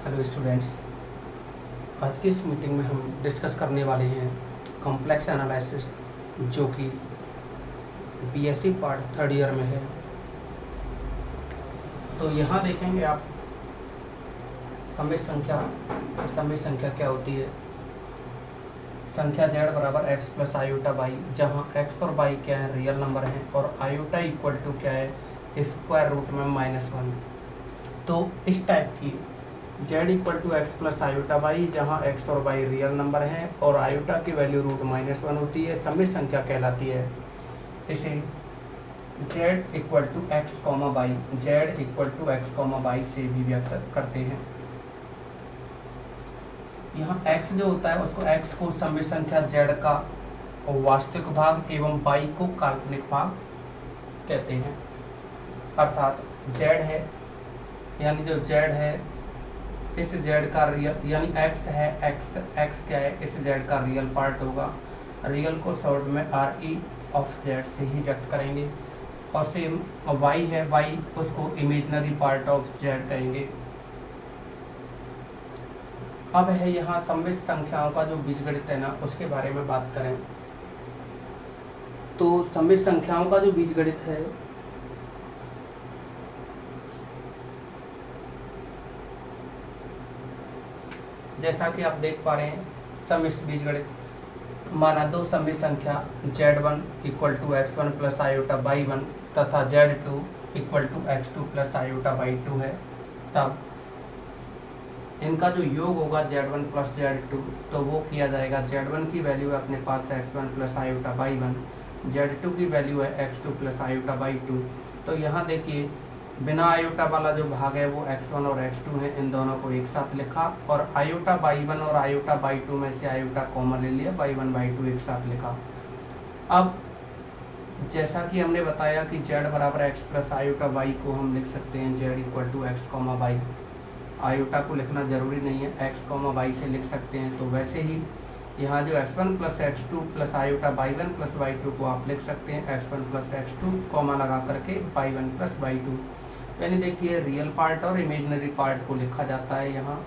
Hello students, आज की इस मीटिंग में हम डिस्कस करने वाले हैं कॉम्प्लेक्स एनालिसिस, जो कि बीएससी पार्ट थर्ड ईयर में है। तो यहाँ देखेंगे आप समय संख्या क्या होती है। संख्या z बराबर x प्लस आयोटा बाई, जहाँ x और y क्या है, रियल नंबर हैं, और आयोटा इक्वल टू क्या है, स्क्वायर रूट में -1। तो इस टाइप की z equal to x plus iota Y, जहाँ x और y रियल नंबर हैं और आयोटा की वैल्यू रूट -1 होती है, समय संख्या कहलाती है। इसे z equal to X comma Y, z equal to X comma Y से भी व्यक्त करते हैं। यहाँ x जो होता है उसको x को समय संख्या z का वास्तविक भाग एवं y को काल्पनिक भाग कहते हैं। अर्थात z है, यानी जो z है इस z का रियल, यानी x है, x क्या है, इस z का रियल पार्ट होगा। रियल को शॉर्ट में RE ऑफ z से ही व्यक्त करेंगे। और सेम y है, y उसको इमेजिनरी पार्ट ऑफ z कहेंगे। अब है यहाँ सम्मिश्र संख्याओं का जो बीजगणित है ना, उसके बारे में बात करें तो सम्मिश्र संख्याओं का जो बीजगणित है जैसा कि आप देख पा रहे हैं, सम्मिश्र बीजगणित माना दो सम्मिश्र संख्या z1 equal to x1 plus iota y1 तथा z2 equal to x2 plus iota y2 है। तब इनका जो योग होगा z1 प्लस z2, तो वो किया जाएगा, z1 की वैल्यू है अपने पास x1 plus iota y1, z2 की वैल्यू है x2 प्लस आयोटा y2। तो यहाँ देखिए, बिना आयोटा वाला जो भाग है वो x1 और x2 है, इन दोनों को एक साथ लिखा, और आयोटा y1 और आयोटा y2 में से आयोटा कॉमन ले लिया, y1 y2 एक साथ लिखा। अब जैसा कि हमने बताया कि z बराबर x प्लस आयोटा y को हम लिख सकते हैं z equal to X comma Y. Iota को लिखना जरूरी नहीं है, x कॉमा वाई से लिख सकते हैं। तो वैसे ही यहाँ जो x1 plus x2 plus iota y1 plus y2 को आप लिख सकते हैं x1 प्लस x2 कॉमा लगा करके y1 प्लस y2। यानी देखिए, रियल पार्ट और इमेजिनरी पार्ट को लिखा जाता है यहाँ।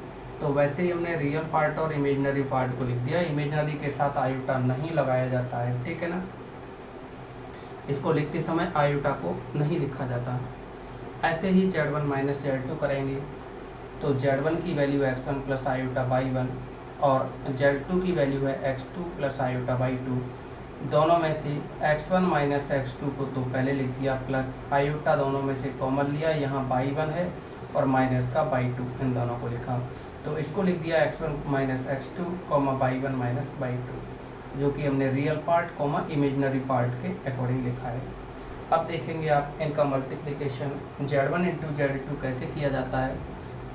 तो वैसे ही हमने रियल पार्ट और इमेजिनरी पार्ट को लिख दिया, इमेजिनरी के साथ आयोटा नहीं लगाया जाता है, ठीक है ना। इसको लिखते समय आयोटा को नहीं लिखा जाता। ऐसे ही z1 माइनस z2 करेंगे, तो z1 की value x1 plus iota y1 और z2 की वैल्यू है x2 प्लस आयोटा y2। दोनों में से x1 माइनस x2 को तो पहले लिख दिया, प्लस आयोटा दोनों में से कॉमन लिया, यहाँ y1 है और माइनस का y2, इन दोनों को लिखा। तो इसको लिख दिया x1 minus x2 comma y1 minus y2, जो कि हमने real part comma imaginary part के अकॉर्डिंग लिखा है। अब देखेंगे आप इनका मल्टीप्लिकेशन z1 इंटू z2 कैसे किया जाता है।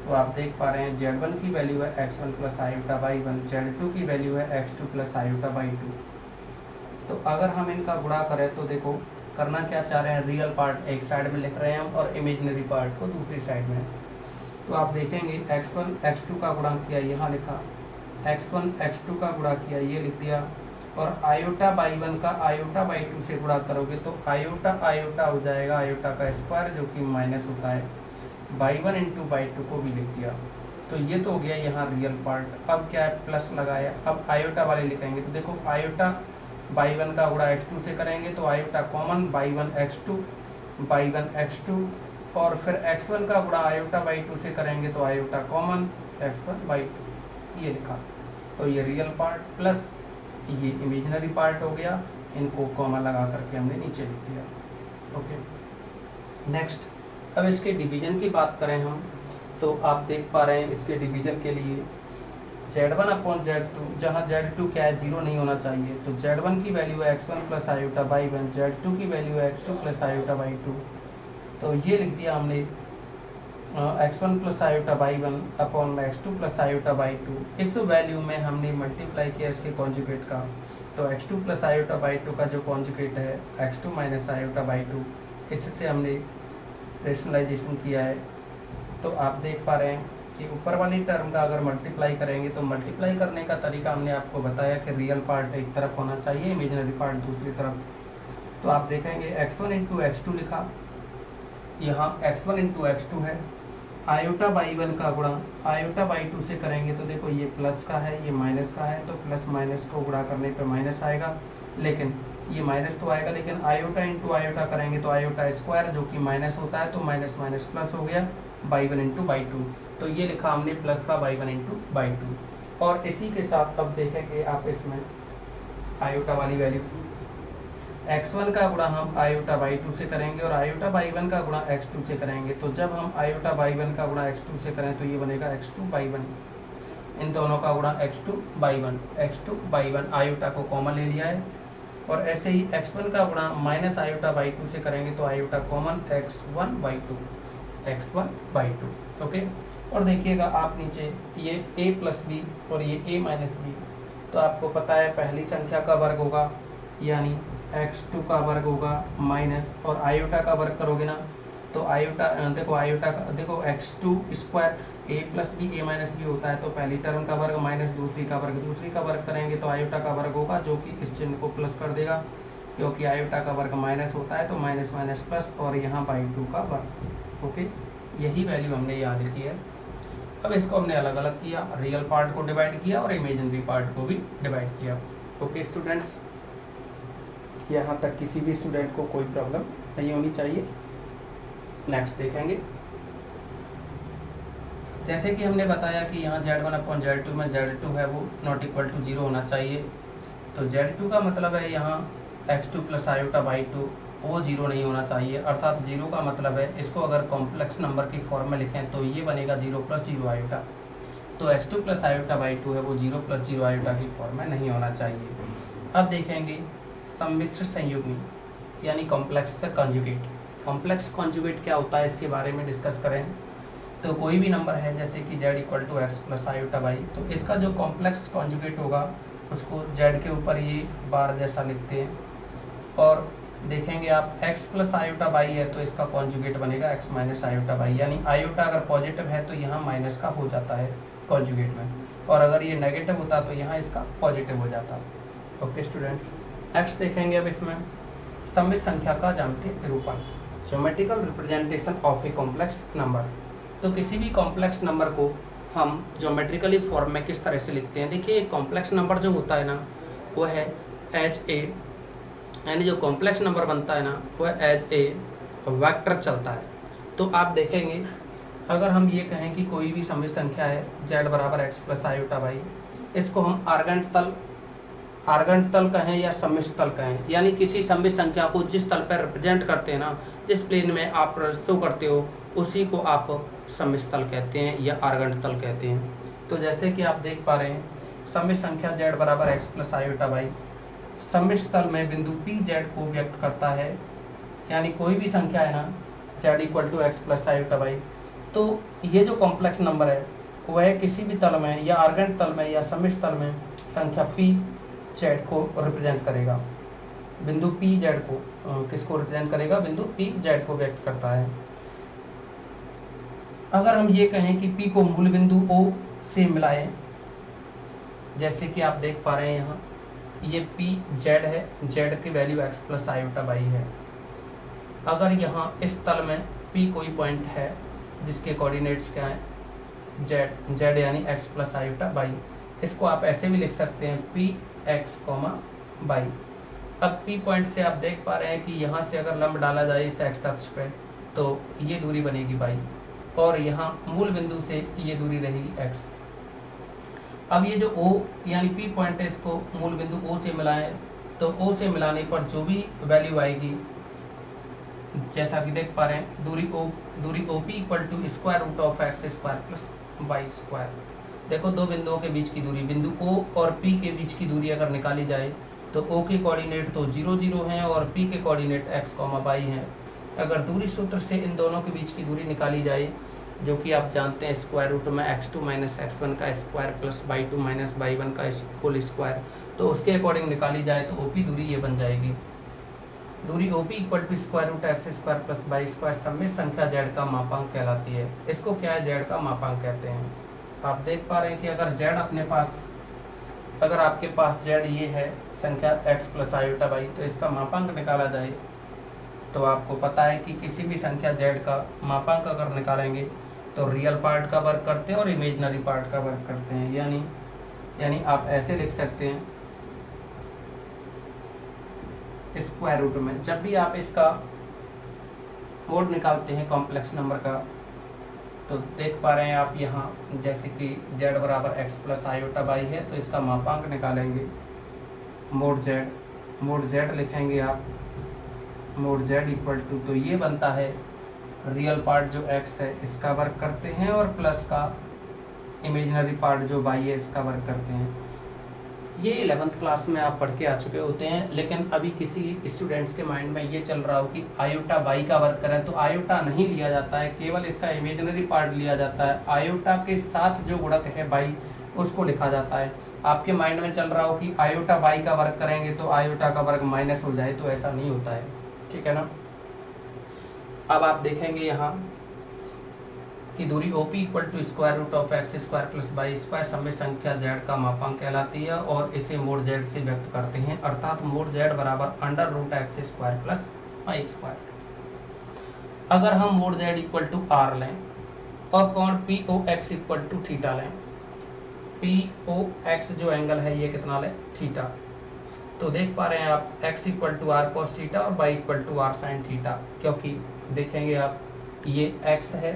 तो आप देख पा रहे हैं, z1 की वैल्यू है x1 plus iota y1, z2 की वैल्यू है x2 प्लस आयोटा y2। तो अगर हम इनका गुणा करें तो देखो, करना क्या चाह रहे हैं, रियल पार्ट एक साइड में लिख रहे हैं हम और इमेजिनरी पार्ट को दूसरी साइड में। तो आप देखेंगे x1 x2 का गुणा किया, यहाँ लिखा, x1 x2 का गुणा किया, ये लिख दिया, और आयोटा y1 का आयोटा y2 से गुणा करोगे तो आयोटा आयोटा हो जाएगा, आयोटा का स्क्वायर जो कि माइनस होता है, y1 इंटू y2 को भी लिख दिया। तो ये तो हो गया यहाँ रियल पार्ट। अब क्या है, प्लस लगाया, अब आयोटा वाले लिखेंगे, तो देखो आयोटा y1 का गुणा x2 से करेंगे तो आयोटा कॉमन, y1 x2, और फिर x1 का गुणा आयोटा y2 से करेंगे तो आयोटा कॉमन x1 y2, ये लिखा। तो ये रियल पार्ट प्लस ये इमेजिनरी पार्ट हो गया, इनको कॉमा लगा करके हमने नीचे लिख दिया। ओके, नेक्स्ट, अब इसके डिवीजन की बात करें हम, तो आप देख पा रहे हैं इसके डिवीजन के लिए z1 अपॉन z2, जहाँ z2 क्या है, 0 नहीं होना चाहिए, तो z1 की वैल्यू है x1 plus iota y1, z2 की वैल्यू है x2 प्लस आयोटा y2। तो ये लिख दिया हमने x1 plus iota y1 upon x2 plus iota y2। इस वैल्यू में हमने मल्टीप्लाई किया इसके कॉन्जुगेट का, तो x2 प्लस आयोटा y2 का जो कॉन्जुगेट है x2 माइनस आयोटा y2, इससे हमने रेशनलाइजेशन किया है। तो आप देख पा रहे हैं कि ऊपर वाली टर्म का अगर मल्टीप्लाई करेंगे तो मल्टीप्लाई करने का तरीका हमने आपको बताया कि रियल पार्ट एक तरफ होना चाहिए, इमेजिनरी पार्ट दूसरी तरफ। तो आप देखेंगे x1 इंटू x2 लिखा, यहाँ x1 इंटू x2 है, आयोटा बाई वन का गुणा आयोटा बाई टू से करेंगे तो देखो ये प्लस का है, ये माइनस का है, तो प्लस माइनस को गुणा करने पे माइनस आएगा, लेकिन ये माइनस तो आएगा, लेकिन आयोटा इंटू आयोटा करेंगे तो आयोटा स्क्वायर जो कि माइनस होता है, तो माइनस माइनस प्लस हो गया, by one into by two. तो ये लिखा हमने प्लस का by one into by two. और इसी के साथ अब देखेंगे आप इसमें आयोटा वाली वैल्यू, x1 का गुणा हम आयोटा बाई टू से करेंगे और आयोटा बाई वन का गुणा x2 से करेंगे। तो जब हम आयोटा बाई वन का गुणा x2 से करें तो ये बनेगा x2 बाई वन, इन दोनों का गुणा x2 by one, x2 by one iota को कॉमन ले लिया है। और ऐसे ही x1 का गुणा माइनस आयोटा बाई टू से करेंगे तो iota common x1 by two, x1 by two. Okay, और देखिएगा आप नीचे ये a प्लस बी और ये a माइनस बी, तो आपको पता है पहली संख्या का वर्ग होगा यानी x2 का वर्ग होगा माइनस, और आयोटा का वर्ग करोगे ना तो आयोटा देखो x2 square a plus B a minus B होता है, तो पहली टर्म का वर्ग माइनस दूसरी का वर्ग करेंगे तो आयोटा का वर्ग होगा जो कि इस चिन्ह को प्लस कर देगा, क्योंकि आयोटा का वर्ग माइनस होता है तो माइनस माइनस प्लस, और यहाँ बाई टू का वर्ग। ओके, यही वैल्यू हमने याद की है। अब इसको हमने अलग अलग किया, रियल पार्ट को डिवाइड किया और इमेजिनरी पार्ट को भी डिवाइड किया। ओके स्टूडेंट्स, यहाँ तक किसी भी स्टूडेंट को कोई प्रॉब्लम नहीं होनी चाहिए। नेक्स्ट देखेंगे, जैसे कि हमने बताया कि यहाँ Z1 अपॉन Z2 में Z2 है वो नॉट इक्वल टू 0 होना चाहिए। तो Z2 का मतलब है यहाँ x2 plus iota by two, वो 0 नहीं होना चाहिए, अर्थात 0 का मतलब है इसको अगर कॉम्प्लेक्स नंबर की फॉर्म में लिखें तो ये बनेगा 0 प्लस 0 आयोटा। तो x2 plus iota by two है वो 0 प्लस 0 आयोटा की फॉर्म में नहीं होना चाहिए। अब देखेंगे सम्मिश्र संयुग्मी यानी कॉम्प्लेक्स कॉन्जुगेट। कॉम्प्लेक्स कॉन्जुगेट क्या होता है इसके बारे में डिस्कस करें। तो कोई भी नंबर है जैसे कि z equal to x plus iota Y, तो इसका जो कॉम्प्लेक्स कॉन्जुगेट होगा उसको z के ऊपर ये बार जैसा लिखते हैं, और देखेंगे आप x प्लस आयोटा बाई है तो इसका कॉन्जुगेट बनेगा x माइनस आयोटा बाई, यानी आयोटा अगर पॉजिटिव है तो यहाँ माइनस का हो जाता है कॉन्जुगेट में, और अगर ये नेगेटिव होता तो यहाँ इसका पॉजिटिव हो जाता। ओके स्टूडेंट्स, नेक्स्ट देखेंगे अब इसमें सममित संख्या का ज्यामितीय निरूपण, geometrical representation of a complex number. तो किसी भी कॉम्प्लेक्स नंबर को हम ज्योमेट्रिकली फॉर्म में किस तरह से लिखते हैं। देखिए कॉम्प्लेक्स नंबर जो होता है ना वो है एज ए, यानी जो कॉम्प्लेक्स नंबर बनता है ना वह एज ए वेक्टर चलता है। तो आप देखेंगे अगर हम ये कहें कि कोई भी सममित संख्या है z बराबर एक्स प्लस आयोटा बाई, इसको हम आर्गेंट तल कहें या सम्मिश्र तल कहें, यानी किसी सममित संख्या को जिस तल पर रिप्रेजेंट करते हैं ना, जिस प्लेन में आप शो करते हो उसी को आप सम्मिश्र तल कहते हैं या आर्गेंट तल कहते हैं। तो जैसे कि आप देख पा रहे हैं सम्मिश्र संख्या z बराबर एक्स प्लस आयोटा बाई सम्मिश्र तल में बिंदु पी जेड को व्यक्त करता है, यानी कोई भी संख्या है ना z equal to x plus iota Y, तो ये जो कॉम्प्लेक्स नंबर है वह किसी भी तल में या आर्गेंट तल में या सम्मिश्र तल में संख्या पी जेड को रिप्रेजेंट करेगा, बिंदु पी जेड को किसको रिप्रेजेंट करेगा, बिंदु पी जेड को व्यक्त करता है। अगर हम ये कहें कि पी को मूल बिंदु ओ से मिलाएं, जैसे कि आप देख पा रहे हैं यहाँ ये पी जेड है, जेड की value x plus iota by है। अगर यहाँ इस तल में पी कोई पॉइंट है जिसके कोऑर्डिनेट्स क्या है जेड, जेड यानी एक्स प्लस आयोटा बाई, इसको आप ऐसे भी लिख सकते हैं पी एक्स कॉमा बाई। अब पी पॉइंट से आप देख पा रहे हैं कि यहाँ से अगर लंब डाला जाए इस एक्स अक्ष पे तो ये दूरी बनेगी बाई, और यहाँ मूल बिंदु से ये दूरी रहेगी x। अब ये जो O यानी P पॉइंट है इसको मूल बिंदु O से मिलाएं, तो O से मिलाने पर जो भी वैल्यू आएगी जैसा कि देख पा रहे हैं दूरी OP equal to square root of x square plus Y square. देखो दो बिंदुओं के बीच की दूरी, बिंदु O और P के बीच की दूरी अगर निकाली जाए तो O के कोऑर्डिनेट तो 0 0 हैं और P के कोऑर्डिनेट x वाई हैं। अगर दूरी सूत्र से इन दोनों के बीच की दूरी निकाली जाए जो कि आप जानते हैं स्क्वायर रूट में x2 माइनस x1 का square plus y2 minus y1 का होल स्क्वायर, तो उसके अकॉर्डिंग निकाली जाए तो OP दूरी ये बन जाएगी। दूरी OP equal to square root x square plus Y square सम्मिश्र संख्या z का मापांक कहलाती है। इसको क्या है, z का मापांक कहते हैं। आप देख पा रहे हैं कि अगर z अपने पास, अगर आपके पास z ये है संख्या x प्लस आयोटा बाई, तो इसका मापांक निकाला जाए तो आपको पता है कि किसी भी संख्या z का मापांक अगर निकालेंगे तो रियल पार्ट का वर्क करते हैं और इमेजिनरी पार्ट का वर्क करते हैं। यानी आप ऐसे लिख सकते हैं स्क्वायर रूट में। जब भी आप इसका मोड निकालते हैं कॉम्प्लेक्स नंबर का, तो देख पा रहे हैं आप यहाँ, जैसे कि z बराबर x प्लस आयोटा बाई है, तो इसका मापांक निकालेंगे मोड z लिखेंगे आप, मोड z इक्वल टू, तो ये बनता है रियल पार्ट जो x है इसका वर्क करते हैं और प्लस का इमेजिनरी पार्ट जो y है इसका वर्क करते हैं। ये 11th क्लास में आप पढ़ के आ चुके होते हैं, लेकिन अभी किसी स्टूडेंट्स के माइंड में ये चल रहा हो कि आयोटा बाई का वर्क करें, तो आयोटा नहीं लिया जाता है, केवल इसका इमेजिनरी पार्ट लिया जाता है। आयोटा के साथ जो गुणक है बाई उसको लिखा जाता है। आपके माइंड में चल रहा हो कि आयोटा बाई का वर्क करेंगे तो आयोटा का वर्क माइनस हो जाए, तो ऐसा नहीं होता है, ठीक है ना। अब आप देखेंगे यहाँ की दूरी OP equal to square root of x square plus Y square समय संख्या z का मापांक कहलाती है और इसे मोड z से व्यक्त करते हैं, अर्थात मोड z बराबर under root x square plus Y square. अगर हम mod z equal to r लें और कोण POX इक्वल टू थीटा लें, POX जो एंगल है ये कितना लें, थीटा, तो देख पा रहे हैं आप x equal to r cos theta और y equal to r sine theta, क्योंकि देखेंगे आप ये x है,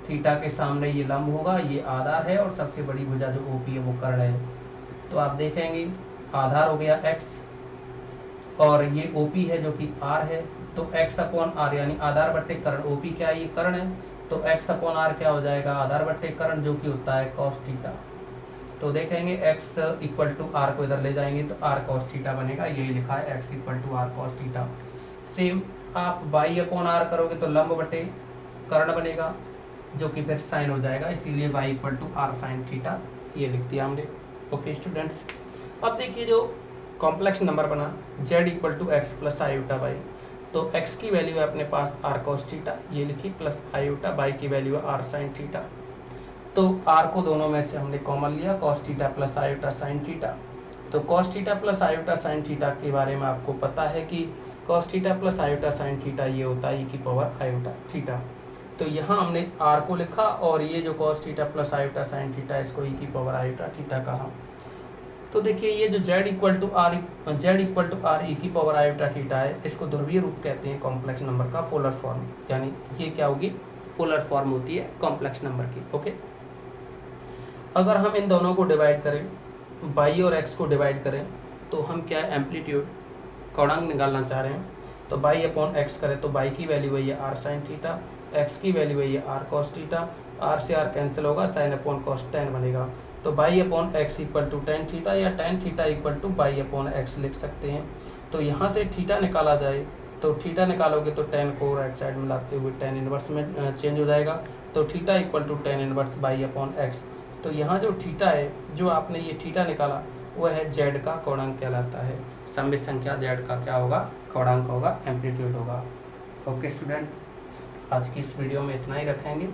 थीटा के सामने ये लंब होगा, ये आधार है और सबसे बड़ी भुजा जो OP है वो कर्ण है। तो आप देखेंगे आधार हो गया x और ये OP है जो कि r है, तो x अपॉन r यानी आधार बट्टे कर्ण, OP क्या है, ये कर्ण है, तो x अपॉन r क्या हो जाएगा, आधार बट्टे कर्ण जो कि होता है कॉस थीटा। तो देखेंगे x इक्वल टू r को इधर ले जाएंगे तो r कॉस थीटा बनेगा, यही लिखा है x equal to r cos theta. Same आप y अपॉन r करोगे तो लंब बटे कर्ण बनेगा जो कि फिर साइन हो जाएगा, इसीलिए y equal to r sine theta ये लिख दिया हमने। ओके स्टूडेंट्स, अब देखिए जो कॉम्प्लेक्स नंबर बना z equal to x plus iota y, तो x की वैल्यू है अपने पास r cos थीटा ये लिखी, प्लस आयोटा y की वैल्यू है r साइन थीटा। तो r को दोनों में से हमने कॉमन लिया, cos theta plus iota sine theta. तो cos theta plus iota sine theta के बारे में आपको पता है कि cos theta plus iota sine theta ये होता है e की पावर आयोटा थीटा। तो यहाँ हमने r को लिखा और ये जो cos theta plus iota sine theta इसको e की पावर आयोटा थीटा कहा। तो देखिए ये जो z equal to r e की पावर आयोटा थीटा है, इसको ध्रुवीय रूप कहते हैं कॉम्प्लेक्स नंबर का, पोलर फॉर्म, यानी ये क्या होगी, पोलर फॉर्म होती है कॉम्प्लेक्स नंबर की। ओके, अगर हम इन दोनों को डिवाइड करें, y और x को डिवाइड करें, तो हम क्या एम्पलीट्यूड कोणांक निकालना चाह रहे हैं, तो y अपॉन x करें तो y की वैल्यू है ये r साइन थीटा, x की वैल्यू है ये r cos थीटा, r से r कैंसिल होगा, साइन अपॉन cos tan बनेगा। तो y upon x equal to tan theta या tan theta equal to y upon x लिख सकते हैं। तो यहाँ से थीटा निकाला जाए तो थीटा निकालोगे तो tan को राइट साइड में लाते हुए tan इनवर्स में चेंज हो जाएगा, तो theta equal to tan inverse y upon x। तो यहाँ जो थीटा है, जो आपने ये थीटा निकाला, वह है z का कोणांक कहलाता है। सममित संख्या z का क्या होगा, कोणांक होगा, एम्पलीट्यूड होगा। ओके स्टूडेंट्स, आज की इस वीडियो में इतना ही रखेंगे।